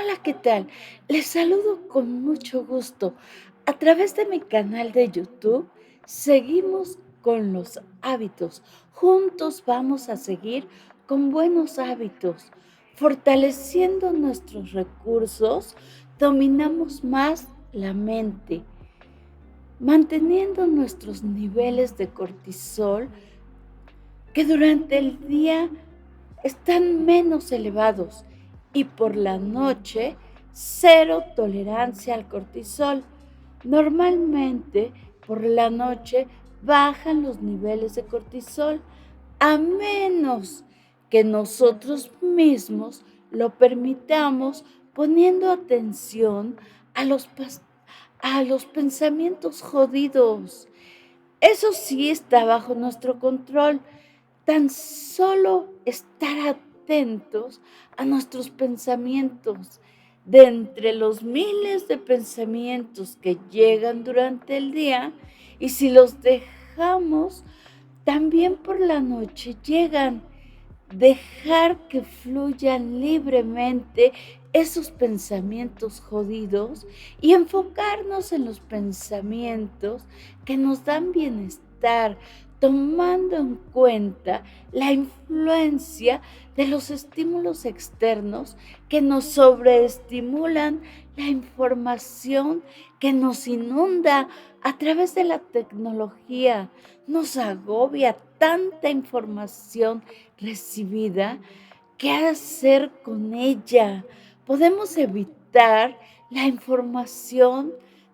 Hola, ¿qué tal? Les saludo con mucho gusto. A través de mi canal de YouTube, seguimos con los hábitos. Juntos vamos a seguir con buenos hábitos. Fortaleciendo nuestros recursos, dominamos más la mente, manteniendo nuestros niveles de cortisol que durante el día están menos elevados y por la noche cero tolerancia al cortisol. Normalmente por la noche bajan los niveles de cortisol a menos que nosotros mismos lo permitamos poniendo atención a los pensamientos jodidos. Eso sí está bajo nuestro control. Tan solo estar atentos a nuestros pensamientos. De entre los miles de pensamientos que llegan durante el día, y si los dejamos, también por la noche llegan. Dejar que fluyan libremente esos pensamientos jodidos y enfocarnos en los pensamientos que nos dan bienestar, tomando en cuenta la influencia de los estímulos externos que nos sobreestimulan, la información que nos inunda a través de la tecnología. Nos agobia tanta información recibida. ¿Qué hacer con ella? Podemos evitar la información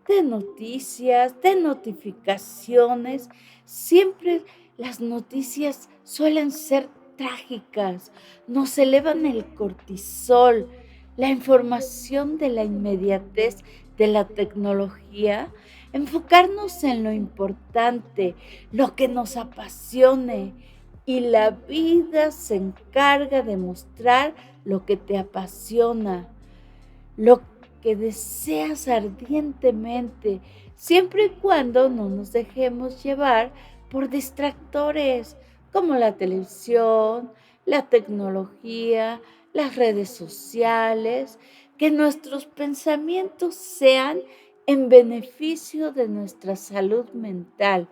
de noticias, de notificaciones. Siempre las noticias suelen ser trágicas, nos elevan el cortisol. La información de la inmediatez de la tecnología, enfocarnos en lo importante, lo que nos apasione, y la vida se encarga de mostrar lo que te apasiona, lo que deseas ardientemente, siempre y cuando no nos dejemos llevar por distractores como la televisión, la tecnología, las redes sociales. Que nuestros pensamientos sean en beneficio de nuestra salud mental,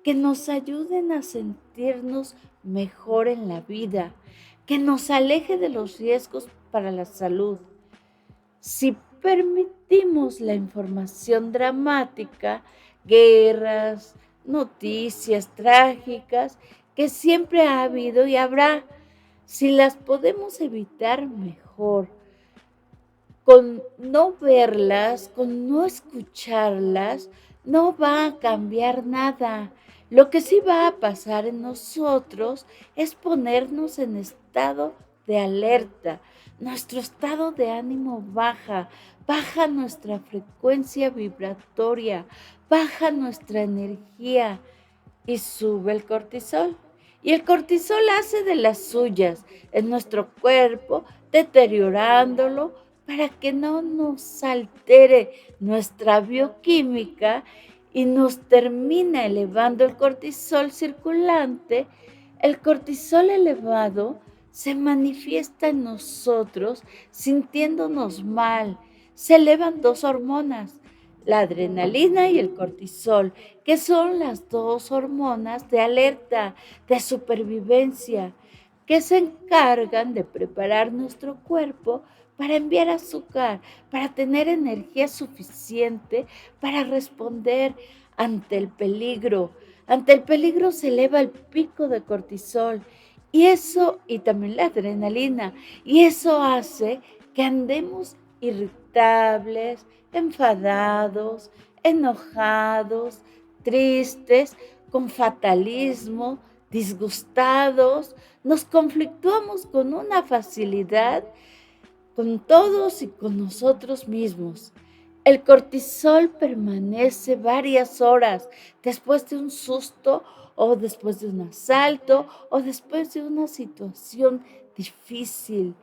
que nos ayuden a sentirnos mejor en la vida, que nos aleje de los riesgos para la salud. Si permitimos la información dramática, guerras, noticias trágicas, que siempre ha habido y habrá, si las podemos evitar, mejor. Con no verlas, con no escucharlas, no va a cambiar nada. Lo que sí va a pasar en nosotros es ponernos en estado de alerta. Nuestro estado de ánimo baja, baja nuestra frecuencia vibratoria, baja nuestra energía y sube el cortisol. Y el cortisol hace de las suyas en nuestro cuerpo, deteriorándolo para que no nos altere nuestra bioquímica y nos termina elevando el cortisol circulante. El cortisol elevado se manifiesta en nosotros sintiéndonos mal. Se elevan dos hormonas, la adrenalina y el cortisol, que son las dos hormonas de alerta, de supervivencia, que se encargan de preparar nuestro cuerpo para enviar azúcar, para tener energía suficiente para responder ante el peligro. Ante el peligro se eleva el pico de cortisol y eso, y también la adrenalina, y eso hace que andemos irritables, enfadados, enojados, tristes, con fatalismo, disgustados. Nos conflictuamos con una facilidad con todos y con nosotros mismos. El cortisol permanece varias horas después de un susto o después de un asalto o después de una situación difícil,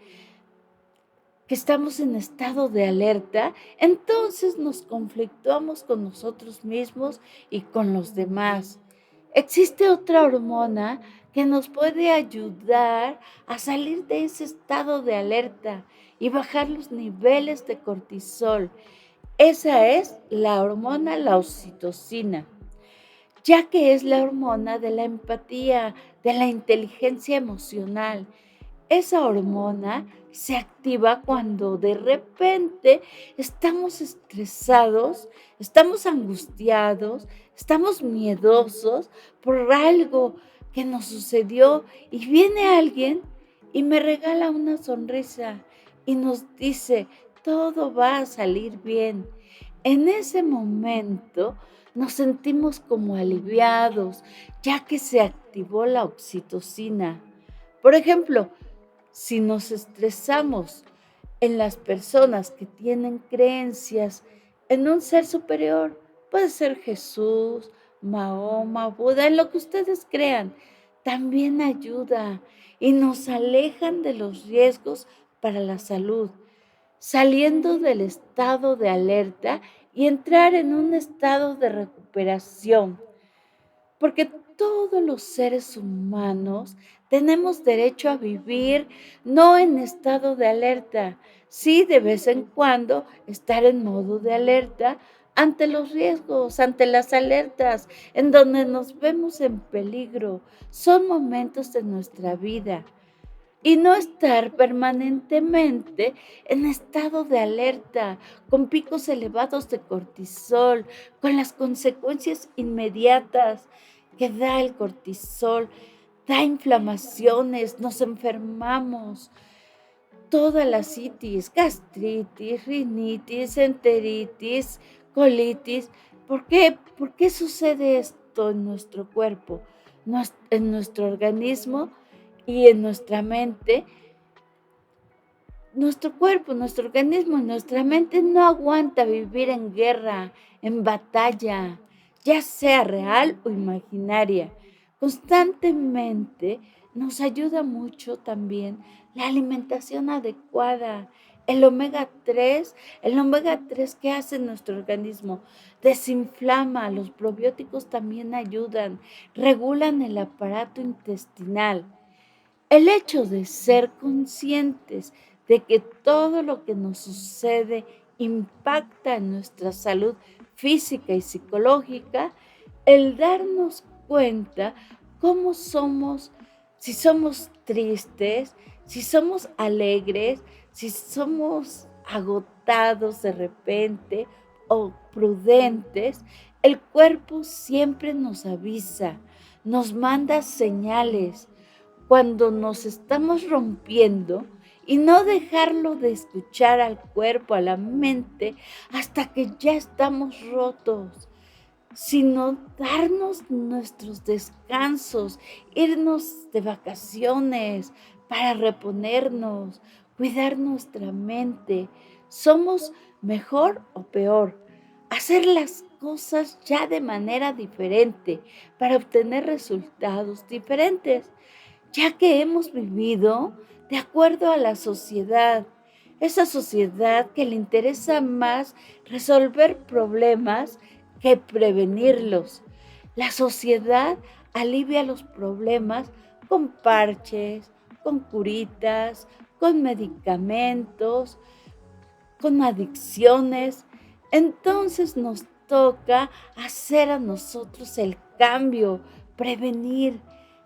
que estamos en estado de alerta. Entonces nos conflictuamos con nosotros mismos y con los demás. Existe otra hormona que nos puede ayudar a salir de ese estado de alerta y bajar los niveles de cortisol. Esa es la oxitocina, ya que es la hormona de la empatía, de la inteligencia emocional. Esa hormona se activa cuando de repente estamos estresados, estamos angustiados, estamos miedosos por algo que nos sucedió y viene alguien y me regala una sonrisa y nos dice, todo va a salir bien. En ese momento nos sentimos como aliviados, ya que se activó la oxitocina. Por ejemplo, si nos estresamos en las personas que tienen creencias en un ser superior, puede ser Jesús, Mahoma, Buda, en lo que ustedes crean, también ayuda y nos alejan de los riesgos para la salud, saliendo del estado de alerta y entrar en un estado de recuperación. Porque todos los seres humanos tenemos derecho a vivir no en estado de alerta, sí de vez en cuando estar en modo de alerta ante los riesgos, ante las alertas, en donde nos vemos en peligro. Son momentos de nuestra vida y no estar permanentemente en estado de alerta, con picos elevados de cortisol, con las consecuencias inmediatas que da el cortisol, da inflamaciones, nos enfermamos, toda la citis, gastritis, rinitis, enteritis, colitis. ¿Por qué? ¿Por qué sucede esto en nuestro cuerpo, en nuestro organismo y en nuestra mente? Nuestro cuerpo, nuestro organismo, nuestra mente no aguanta vivir en guerra, en batalla, ya sea real o imaginaria. Constantemente nos ayuda mucho también la alimentación adecuada, el omega 3 que hace nuestro organismo, desinflama, los probióticos también ayudan, regulan el aparato intestinal. El hecho de ser conscientes de que todo lo que nos sucede impacta en nuestra salud física y psicológica, el darnos cuenta cómo somos, si somos tristes, si somos alegres, si somos agotados de repente o prudentes, el cuerpo siempre nos avisa, nos manda señales cuando nos estamos rompiendo y no dejarlo de escuchar al cuerpo, a la mente, hasta que ya estamos rotos, sino darnos nuestros descansos, irnos de vacaciones para reponernos, cuidar nuestra mente. Somos mejor o peor. Hacer las cosas ya de manera diferente para obtener resultados diferentes ya que hemos vivido de acuerdo a la sociedad, esa sociedad que le interesa más resolver problemas que prevenirlos. La sociedad alivia los problemas con parches, con curitas, con medicamentos, con adicciones. Entonces nos toca hacer a nosotros el cambio, prevenir.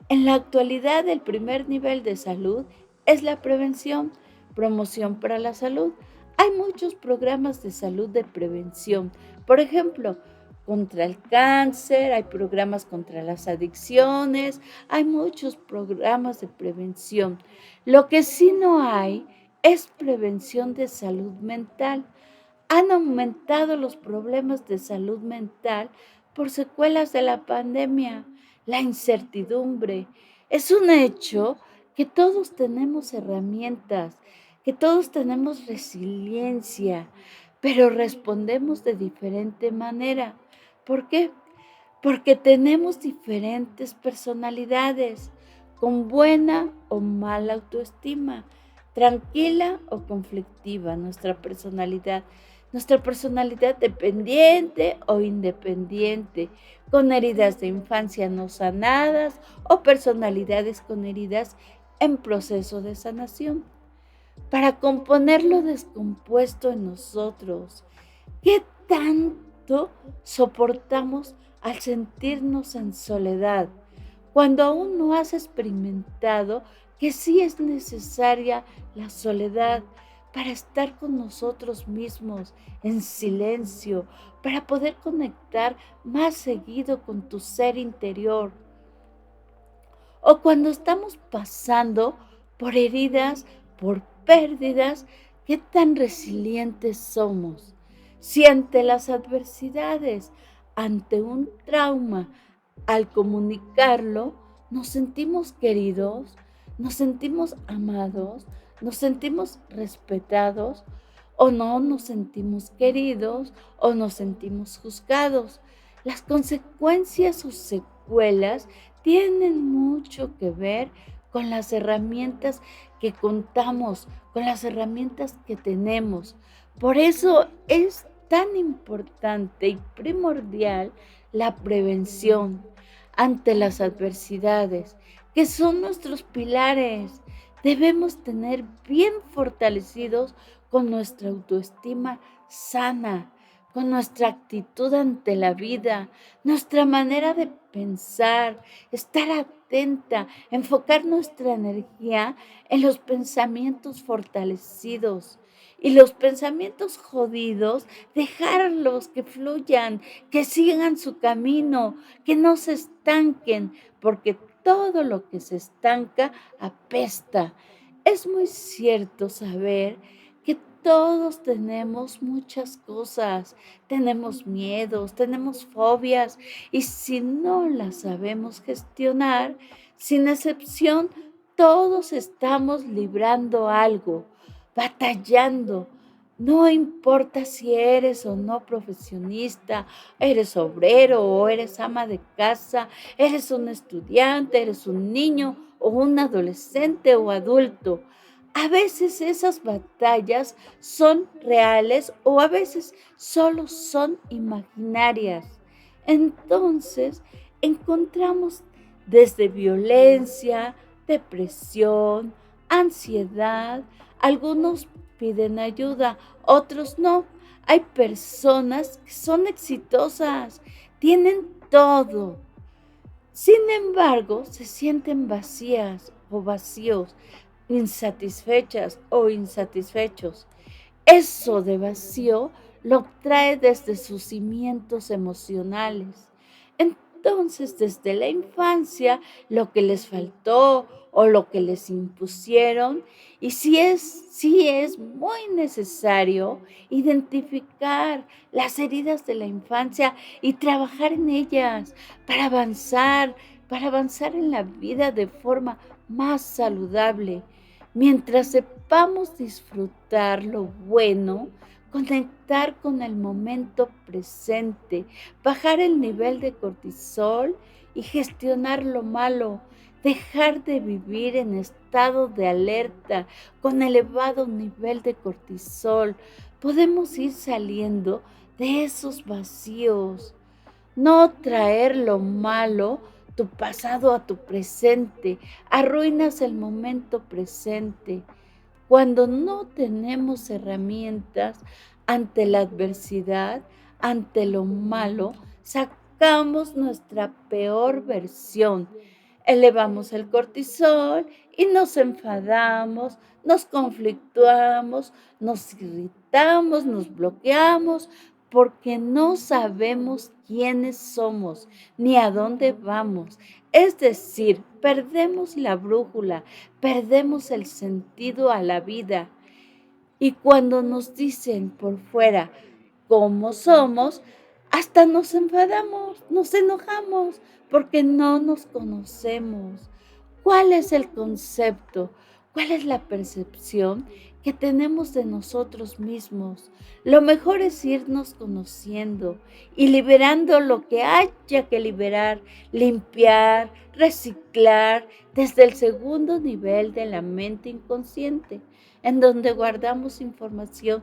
En la actualidad, el primer nivel de salud es la prevención, promoción para la salud. Hay muchos programas de salud de prevención. Por ejemplo, contra el cáncer, hay programas contra las adicciones, hay muchos programas de prevención. Lo que sí no hay es prevención de salud mental. Han aumentado los problemas de salud mental por secuelas de la pandemia, la incertidumbre. Es un hecho que todos tenemos herramientas, que todos tenemos resiliencia, pero respondemos de diferente manera. ¿Por qué? Porque tenemos diferentes personalidades, con buena o mala autoestima, tranquila o conflictiva nuestra personalidad. nuestra personalidad dependiente o independiente, con heridas de infancia no sanadas o personalidades con heridas en proceso de sanación. Para componer lo descompuesto en nosotros, ¿qué tanto soportamos al sentirnos en soledad, cuando aún no has experimentado que sí es necesaria la soledad para estar con nosotros mismos en silencio, para poder conectar más seguido con tu ser interior? O cuando estamos pasando por heridas, por pérdidas, ¿qué tan resilientes somos? Si ante las adversidades, ante un trauma, al comunicarlo, nos sentimos queridos, nos sentimos amados, nos sentimos respetados, o no nos sentimos queridos o nos sentimos juzgados. Las consecuencias o secuelas tienen mucho que ver con las herramientas que contamos, con las herramientas que tenemos. Por eso es tan importante y primordial la prevención ante las adversidades, que son nuestros pilares. Debemos tener bien fortalecidos con nuestra autoestima sana, con nuestra actitud ante la vida, nuestra manera de pensar, estar atenta, enfocar nuestra energía en los pensamientos fortalecidos y los pensamientos jodidos, dejarlos que fluyan, que sigan su camino, que no se estanquen, porque todo lo que se estanca apesta. Es muy cierto saber que todos tenemos muchas cosas, tenemos miedos, tenemos fobias, y si no las sabemos gestionar, sin excepción, todos estamos librando algo, batallando. No importa si eres o no profesionista, eres obrero o eres ama de casa, eres un estudiante, eres un niño o un adolescente o adulto. A veces esas batallas son reales o a veces solo son imaginarias. Entonces, encontramos desde violencia, depresión, ansiedad. Algunos piden ayuda, otros no. Hay personas que son exitosas, tienen todo. Sin embargo, se sienten vacías o vacíos, insatisfechas o insatisfechos. Eso de vacío lo trae desde sus cimientos emocionales. Entonces, desde la infancia, lo que les faltó o lo que les impusieron, y sí es muy necesario identificar las heridas de la infancia y trabajar en ellas para avanzar en la vida de forma más saludable. Mientras sepamos disfrutar lo bueno, conectar con el momento presente, bajar el nivel de cortisol y gestionar lo malo, dejar de vivir en estado de alerta con elevado nivel de cortisol, podemos ir saliendo de esos vacíos. No traer lo malo, tu pasado a tu presente, arruinas el momento presente. Cuando no tenemos herramientas ante la adversidad, ante lo malo, sacamos nuestra peor versión. Elevamos el cortisol y nos enfadamos, nos conflictuamos, nos irritamos, nos bloqueamos, porque no sabemos quiénes somos ni a dónde vamos. Es decir, perdemos la brújula, perdemos el sentido a la vida. Y cuando nos dicen por fuera cómo somos, hasta nos enfadamos, nos enojamos, porque no nos conocemos. ¿Cuál es el concepto? ¿Cuál es la percepción que tenemos de nosotros mismos? Lo mejor es irnos conociendo y liberando lo que haya que liberar, limpiar, reciclar desde el segundo nivel de la mente inconsciente, en donde guardamos información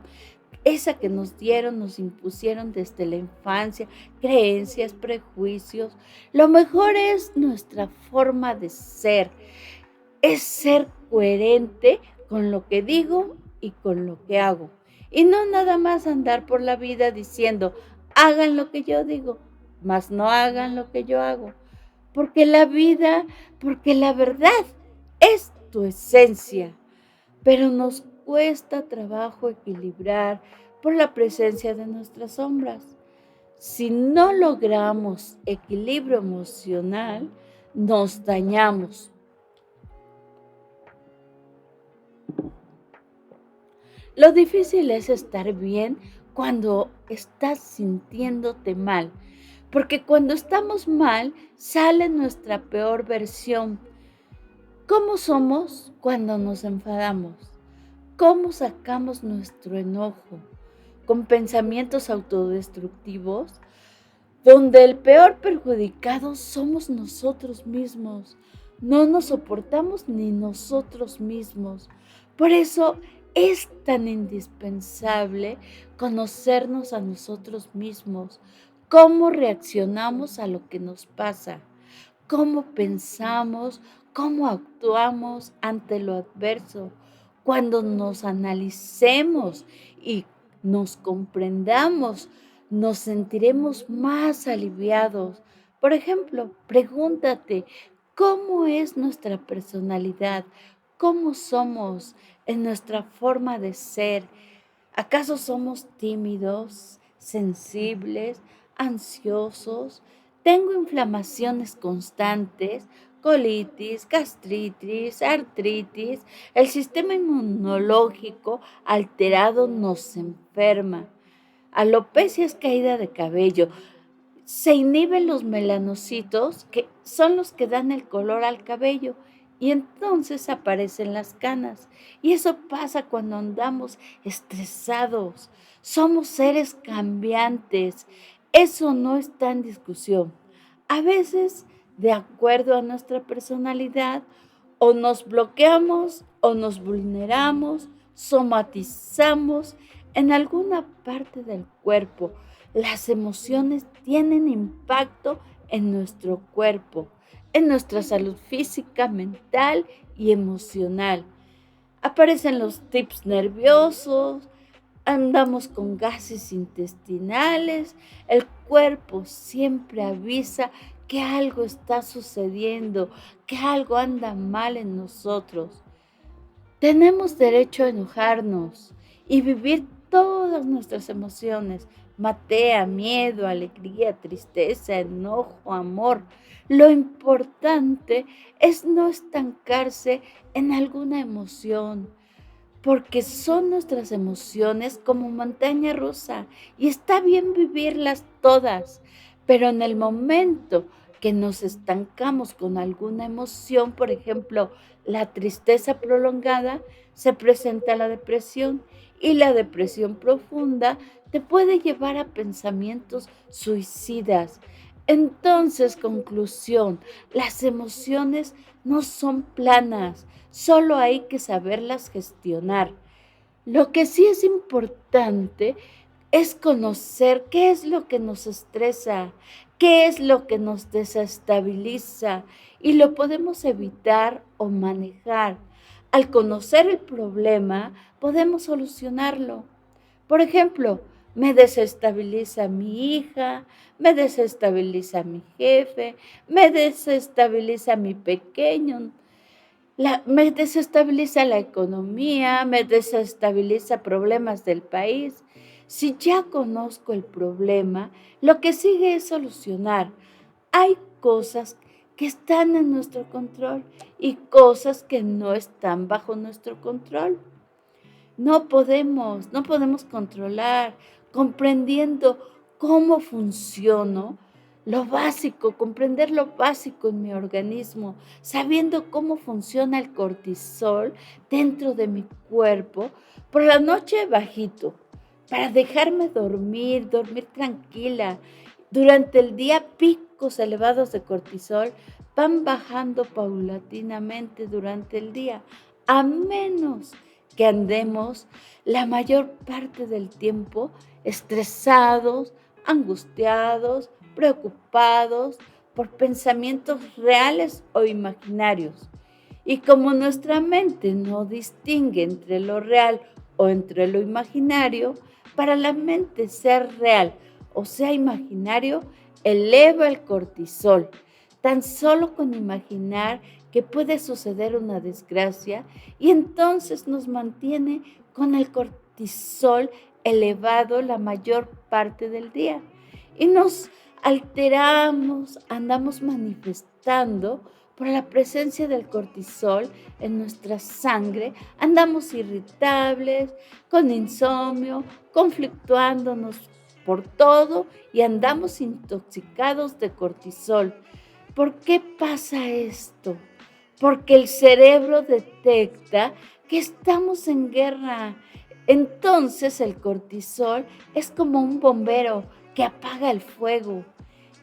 esa que nos dieron, nos impusieron desde la infancia, creencias, prejuicios. Lo mejor es nuestra forma de ser, es ser coherente con lo que digo y con lo que hago. Y no nada más andar por la vida diciendo, hagan lo que yo digo, mas no hagan lo que yo hago. Porque la vida, porque la verdad es tu esencia, pero nos cuesta trabajo equilibrar por la presencia de nuestras sombras. Si no logramos equilibrio emocional, nos dañamos. Lo difícil es estar bien cuando estás sintiéndote mal, porque cuando estamos mal sale nuestra peor versión. ¿Cómo somos cuando nos enfadamos? ¿Cómo sacamos nuestro enojo? Con pensamientos autodestructivos, donde el peor perjudicado somos nosotros mismos. No nos soportamos ni nosotros mismos. Por eso es tan indispensable conocernos a nosotros mismos, cómo reaccionamos a lo que nos pasa, cómo pensamos, cómo actuamos ante lo adverso. Cuando nos analicemos y nos comprendamos, nos sentiremos más aliviados. Por ejemplo, pregúntate, ¿cómo es nuestra personalidad? ¿Cómo somos en nuestra forma de ser? ¿Acaso somos tímidos, sensibles, ansiosos? Tengo inflamaciones constantes, colitis, gastritis, artritis. El sistema inmunológico alterado nos enferma. Alopecia es caída de cabello. Se inhiben los melanocitos, que son los que dan el color al cabello, y entonces aparecen las canas. Y eso pasa cuando andamos estresados. Somos seres cambiantes. Eso no está en discusión. A veces, de acuerdo a nuestra personalidad, o nos bloqueamos o nos vulneramos, somatizamos en alguna parte del cuerpo. Las emociones tienen impacto en nuestro cuerpo, en nuestra salud física, mental y emocional. Aparecen los tics nerviosos, andamos con gases intestinales, el cuerpo siempre avisa que algo está sucediendo, que algo anda mal en nosotros. Tenemos derecho a enojarnos y vivir todas nuestras emociones, matea, miedo, alegría, tristeza, enojo, amor. Lo importante es no estancarse en alguna emoción, porque son nuestras emociones como montaña rusa y está bien vivirlas todas, pero en el momento que nos estancamos con alguna emoción, por ejemplo, la tristeza prolongada, se presenta la depresión y la depresión profunda te puede llevar a pensamientos suicidas. Entonces, conclusión, las emociones no son planas, solo hay que saberlas gestionar. Lo que sí es importante es conocer qué es lo que nos estresa, qué es lo que nos desestabiliza y lo podemos evitar o manejar. Al conocer el problema, podemos solucionarlo. Por ejemplo, me desestabiliza mi hija, me desestabiliza mi jefe, me desestabiliza mi pequeño, me desestabiliza la economía, me desestabiliza problemas del país. Si ya conozco el problema, lo que sigue es solucionar. Hay cosas que están en nuestro control y cosas que no están bajo nuestro control. No podemos controlar, comprendiendo cómo funciono, lo básico, comprender lo básico en mi organismo, sabiendo cómo funciona el cortisol dentro de mi cuerpo, por la noche bajito, para dejarme dormir tranquila. Durante el día picos elevados de cortisol van bajando paulatinamente durante el día, a menos que andemos la mayor parte del tiempo estresados, angustiados, preocupados por pensamientos reales o imaginarios. Y como nuestra mente no distingue entre lo real o entre lo imaginario, para la mente ser real o sea imaginario eleva el cortisol. Tan solo con imaginar que puede suceder una desgracia y entonces nos mantiene con el cortisol elevado la mayor parte del día. Y nos alteramos, andamos manifestando por la presencia del cortisol en nuestra sangre, andamos irritables, con insomnio, conflictuándonos por todo y andamos intoxicados de cortisol. ¿Por qué pasa esto? Porque el cerebro detecta que estamos en guerra. Entonces el cortisol es como un bombero que apaga el fuego.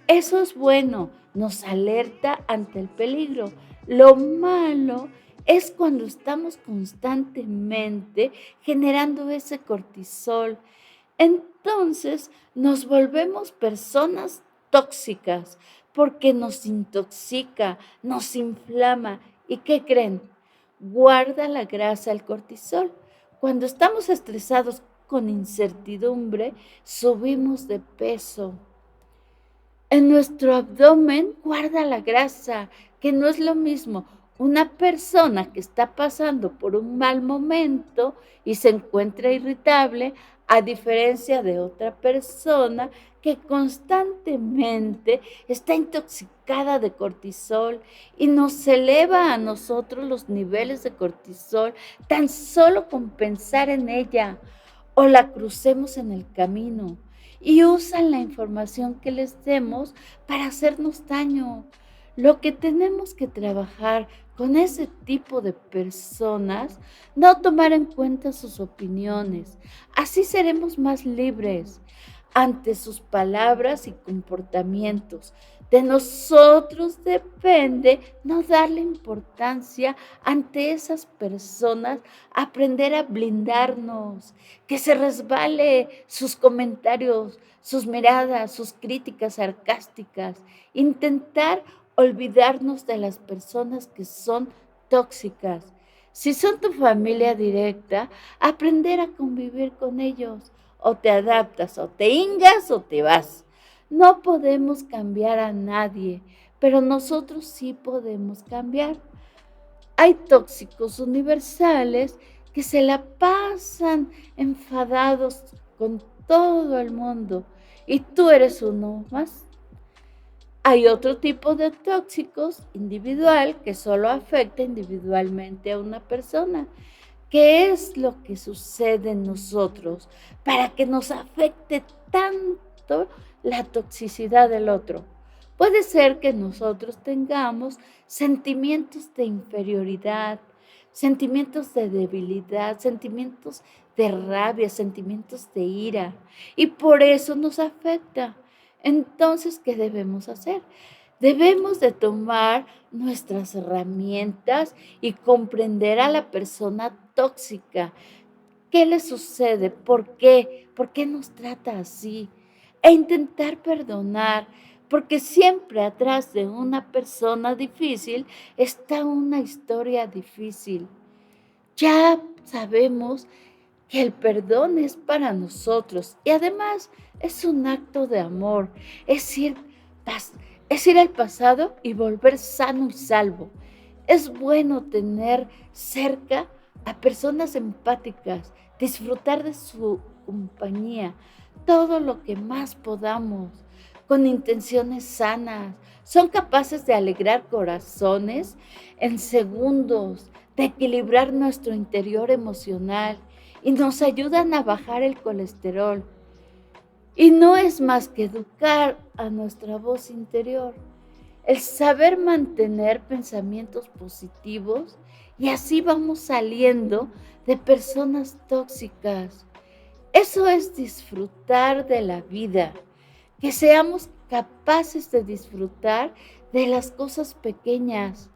Eso es bueno, nos alerta ante el peligro. Lo malo es cuando estamos constantemente generando ese cortisol. Entonces nos volvemos personas tóxicas porque nos intoxica, nos inflama. ¿Y qué creen? Guarda la grasa el cortisol. Cuando estamos estresados con incertidumbre, subimos de peso. En nuestro abdomen guarda la grasa, que no es lo mismo una persona que está pasando por un mal momento y se encuentra irritable, a diferencia de otra persona que constantemente está intoxicada de cortisol y nos eleva a nosotros los niveles de cortisol tan solo con pensar en ella o la crucemos en el camino y usan la información que les demos para hacernos daño. Lo que tenemos que trabajar con ese tipo de personas, no tomar en cuenta sus opiniones. Así seremos más libres ante sus palabras y comportamientos. De nosotros depende no darle importancia ante esas personas, aprender a blindarnos, que se resbale sus comentarios, sus miradas, sus críticas sarcásticas, intentar olvidarnos de las personas que son tóxicas. Si son tu familia directa, aprender a convivir con ellos. O te adaptas, o te hingas o te vas. No podemos cambiar a nadie, pero nosotros sí podemos cambiar. Hay tóxicos universales que se la pasan enfadados con todo el mundo y tú eres uno más. Hay otro tipo de tóxicos individual que solo afecta individualmente a una persona. ¿Qué es lo que sucede en nosotros para que nos afecte tanto la toxicidad del otro? Puede ser que nosotros tengamos sentimientos de inferioridad, sentimientos de debilidad, sentimientos de rabia, sentimientos de ira, y por eso nos afecta. Entonces, ¿qué debemos hacer? Debemos de tomar nuestras herramientas y comprender a la persona tóxica. ¿Qué le sucede? ¿Por qué? ¿Por qué nos trata así? E intentar perdonar, porque siempre atrás de una persona difícil está una historia difícil. Ya sabemos que el perdón es para nosotros y además es un acto de amor, es ir, pas- es ir al pasado y volver sano y salvo. Es bueno tener cerca a personas empáticas, disfrutar de su compañía, todo lo que más podamos, con intenciones sanas. Son capaces de alegrar corazones en segundos, de equilibrar nuestro interior emocional y nos ayudan a bajar el colesterol. Y no es más que educar a nuestra voz interior, el saber mantener pensamientos positivos y así vamos saliendo de personas tóxicas. Eso es disfrutar de la vida, que seamos capaces de disfrutar de las cosas pequeñas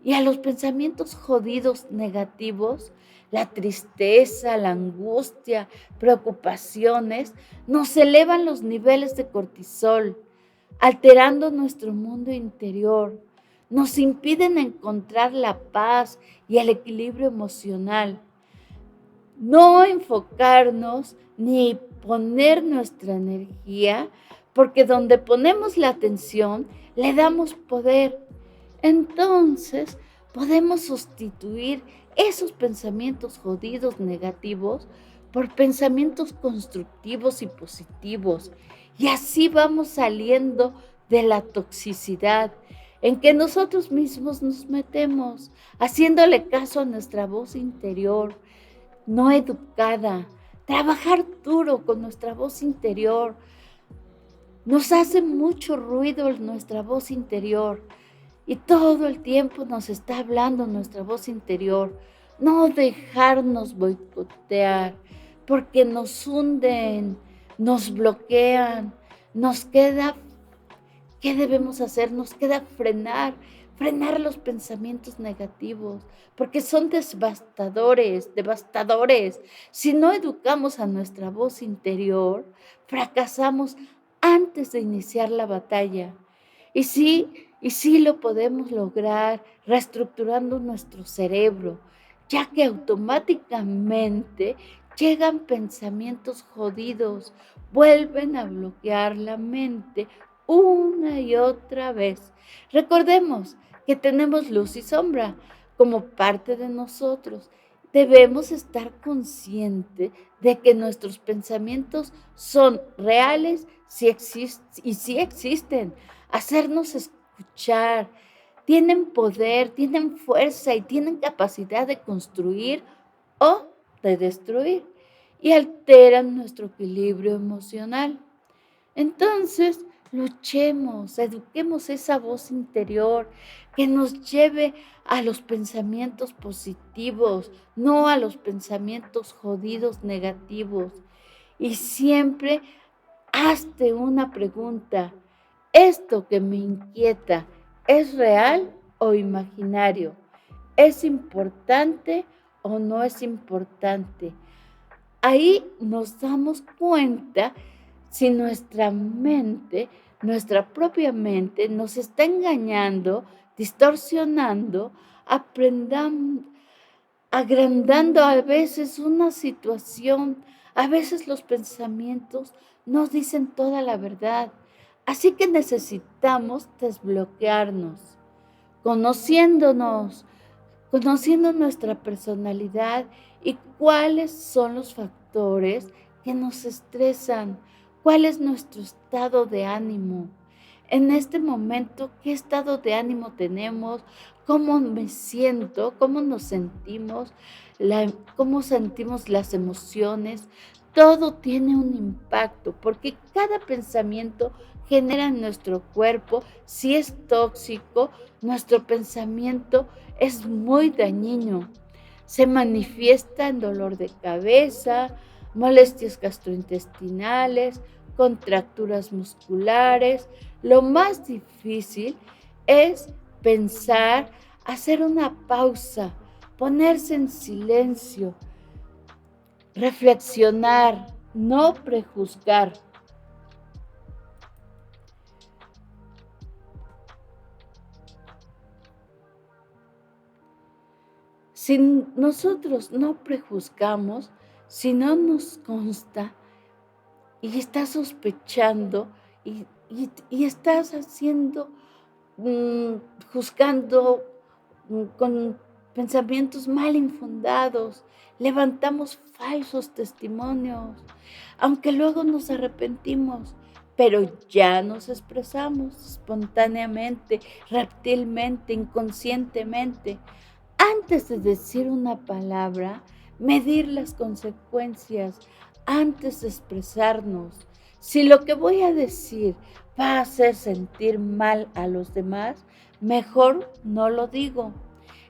y a los pensamientos jodidos negativos la tristeza, la angustia, preocupaciones, nos elevan los niveles de cortisol, alterando nuestro mundo interior. Nos impiden encontrar la paz y el equilibrio emocional. No enfocarnos ni poner nuestra energía, porque donde ponemos la atención, le damos poder. Entonces, podemos sustituir esos pensamientos jodidos negativos por pensamientos constructivos y positivos. Y así vamos saliendo de la toxicidad en que nosotros mismos nos metemos, haciéndole caso a nuestra voz interior no educada. Trabajar duro con nuestra voz interior. Nos hace mucho ruido nuestra voz interior y todo el tiempo nos está hablando nuestra voz interior. No dejarnos boicotear porque nos hunden, nos bloquean, nos queda. ¿Qué debemos hacer? Nos queda frenar los pensamientos negativos, porque son devastadores, devastadores. Si no educamos a nuestra voz interior, fracasamos antes de iniciar la batalla. Y sí lo podemos lograr reestructurando nuestro cerebro, ya que automáticamente llegan pensamientos jodidos, vuelven a bloquear la mente una y otra vez. Recordemos que tenemos luz y sombra como parte de nosotros. Debemos estar conscientes de que nuestros pensamientos son reales y sí existen. Hacernos escuchar. Tienen poder, tienen fuerza y tienen capacidad de construir o de destruir y alteran nuestro equilibrio emocional. Entonces, luchemos, eduquemos esa voz interior que nos lleve a los pensamientos positivos, no a los pensamientos jodidos negativos. Y siempre hazte una pregunta. ¿Esto que me inquieta es real o imaginario? ¿Es importante o no es importante? Ahí nos damos cuenta si nuestra mente, nuestra propia mente, nos está engañando, distorsionando, agrandando a veces una situación, a veces los pensamientos nos dicen toda la verdad. Así que necesitamos desbloquearnos, conociéndonos, conociendo nuestra personalidad y cuáles son los factores que nos estresan, cuál es nuestro estado de ánimo. En este momento, ¿qué estado de ánimo tenemos? ¿Cómo me siento? ¿Cómo nos sentimos? ¿Cómo sentimos las emociones? Todo tiene un impacto porque cada pensamiento genera en nuestro cuerpo, si es tóxico, nuestro pensamiento es muy dañino. Se manifiesta en dolor de cabeza, molestias gastrointestinales, contracturas musculares. Lo más difícil es pensar, hacer una pausa, ponerse en silencio, reflexionar, no prejuzgar. Si nosotros no prejuzgamos, si no nos consta y estás sospechando y estás haciendo, mm, juzgando con pensamientos mal infundados, levantamos falsos testimonios, aunque luego nos arrepentimos, pero ya nos expresamos espontáneamente, reptilmente, inconscientemente. Antes de decir una palabra, medir las consecuencias antes de expresarnos. Si lo que voy a decir va a hacer sentir mal a los demás, mejor no lo digo.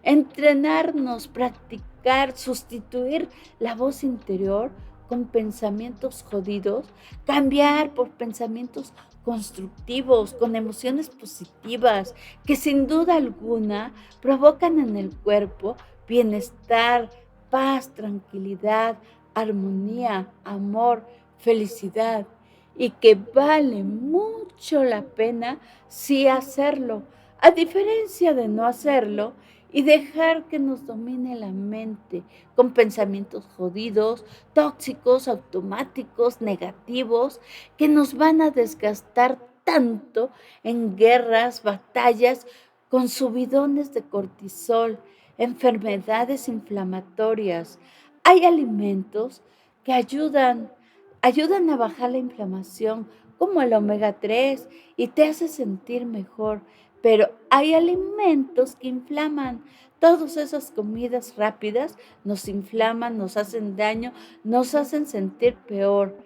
Entrenarnos, practicar, sustituir la voz interior con pensamientos jodidos, cambiar por pensamientos constructivos, con emociones positivas, que sin duda alguna provocan en el cuerpo bienestar, paz, tranquilidad, armonía, amor, felicidad y que vale mucho la pena sí hacerlo, a diferencia de no hacerlo y dejar que nos domine la mente con pensamientos jodidos, tóxicos, automáticos, negativos, que nos van a desgastar tanto en guerras, batallas, con subidones de cortisol, enfermedades inflamatorias. Hay alimentos que ayudan a bajar la inflamación, como el omega 3 y te hace sentir mejor, pero hay alimentos que inflaman. Todas esas comidas rápidas nos inflaman, nos hacen daño, nos hacen sentir peor.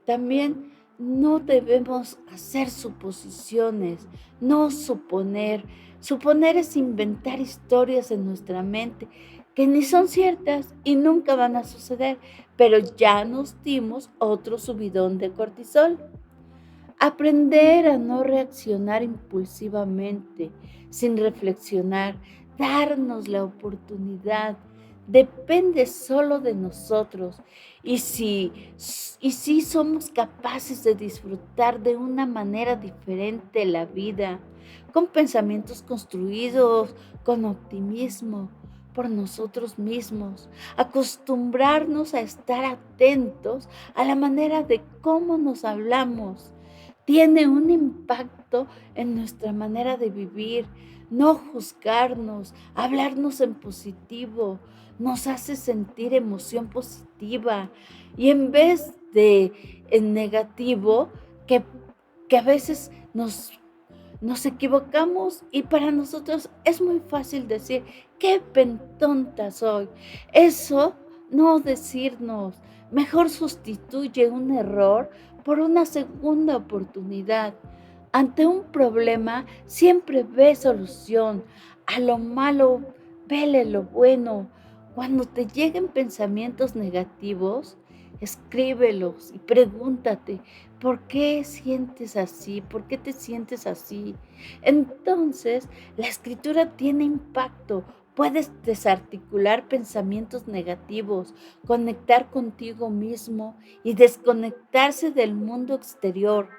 También no debemos hacer suposiciones, no suponer. Suponer es inventar historias en nuestra mente que ni son ciertas y nunca van a suceder, pero ya nos dimos otro subidón de cortisol. Aprender a no reaccionar impulsivamente, sin reflexionar, darnos la oportunidad, depende solo de nosotros. Y si somos capaces de disfrutar de una manera diferente la vida, con pensamientos construidos, con optimismo por nosotros mismos, acostumbrarnos a estar atentos a la manera de cómo nos hablamos, tiene un impacto en nuestra manera de vivir, no juzgarnos, hablarnos en positivo, nos hace sentir emoción positiva y en vez de en negativo, que, que a veces nos equivocamos y para nosotros es muy fácil decir, qué pentonta soy. Eso no decirnos, mejor sustituye un error por una segunda oportunidad. Ante un problema siempre ve solución. A lo malo, vele lo bueno. Cuando te lleguen pensamientos negativos, escríbelos y pregúntate, ¿por qué sientes así? ¿Por qué te sientes así? Entonces, la escritura tiene impacto. Puedes desarticular pensamientos negativos, conectar contigo mismo y desconectarse del mundo exterior.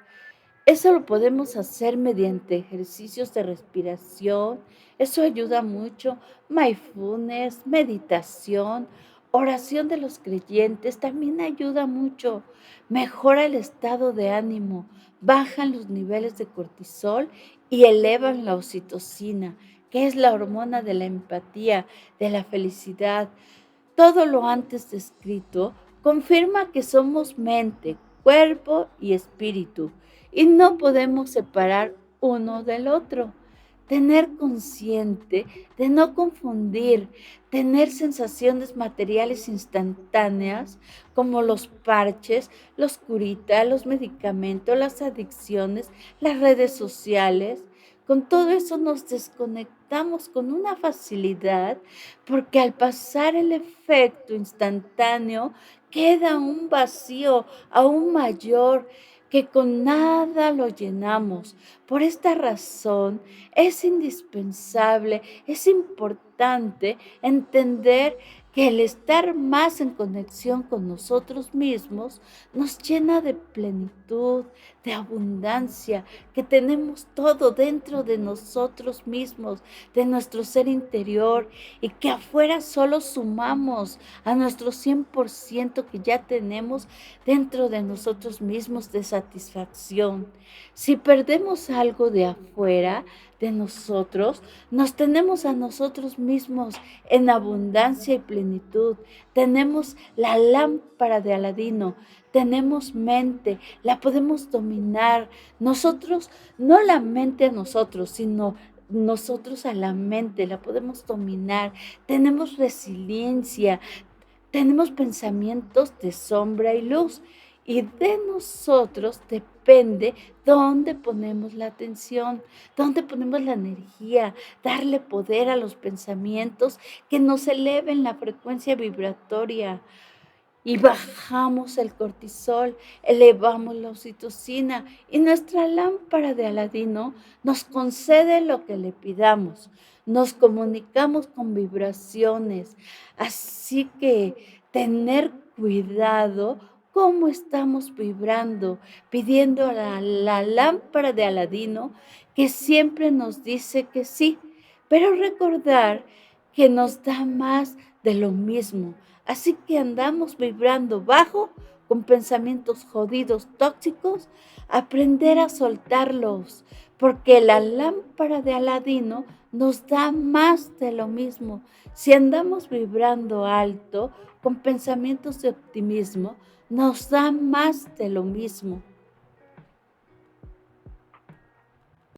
Eso lo podemos hacer mediante ejercicios de respiración. Eso ayuda mucho. Mindfulness, meditación, oración de los creyentes también ayuda mucho. Mejora el estado de ánimo, bajan los niveles de cortisol y elevan la oxitocina, que es la hormona de la empatía, de la felicidad. Todo lo antes descrito confirma que somos mente, cuerpo y espíritu y no podemos separar uno del otro. Tener consciente de no confundir, tener sensaciones materiales instantáneas como los parches, los curitas, los medicamentos, las adicciones, las redes sociales. Con todo eso nos desconectamos con una facilidad porque al pasar el efecto instantáneo queda un vacío aún mayor que con nada lo llenamos. Por esta razón es indispensable, es importante entender que el estar más en conexión con nosotros mismos nos llena de plenitud, de abundancia, que tenemos todo dentro de nosotros mismos, de nuestro ser interior y que afuera solo sumamos a nuestro 100% que ya tenemos dentro de nosotros mismos de satisfacción. Si perdemos algo de afuera de nosotros, nos tenemos a nosotros mismos en abundancia y plenitud. Tenemos la lámpara de Aladino, tenemos mente, la podemos dominar. Nosotros, no la mente a nosotros, sino nosotros a la mente, la podemos dominar. Tenemos resiliencia, tenemos pensamientos de sombra y luz y de nosotros depende dónde ponemos la atención, dónde ponemos la energía, darle poder a los pensamientos que nos eleven la frecuencia vibratoria. y bajamos el cortisol, elevamos la oxitocina y nuestra lámpara de Aladino nos concede lo que le pidamos. Nos comunicamos con vibraciones, así que tener cuidado cómo estamos vibrando, pidiendo a la lámpara de Aladino que siempre nos dice que sí, pero recordar que nos da más de lo mismo. Así que andamos vibrando bajo con pensamientos jodidos, tóxicos, aprender a soltarlos, porque la lámpara de Aladino nos da más de lo mismo. Si andamos vibrando alto con pensamientos de optimismo, nos da más de lo mismo.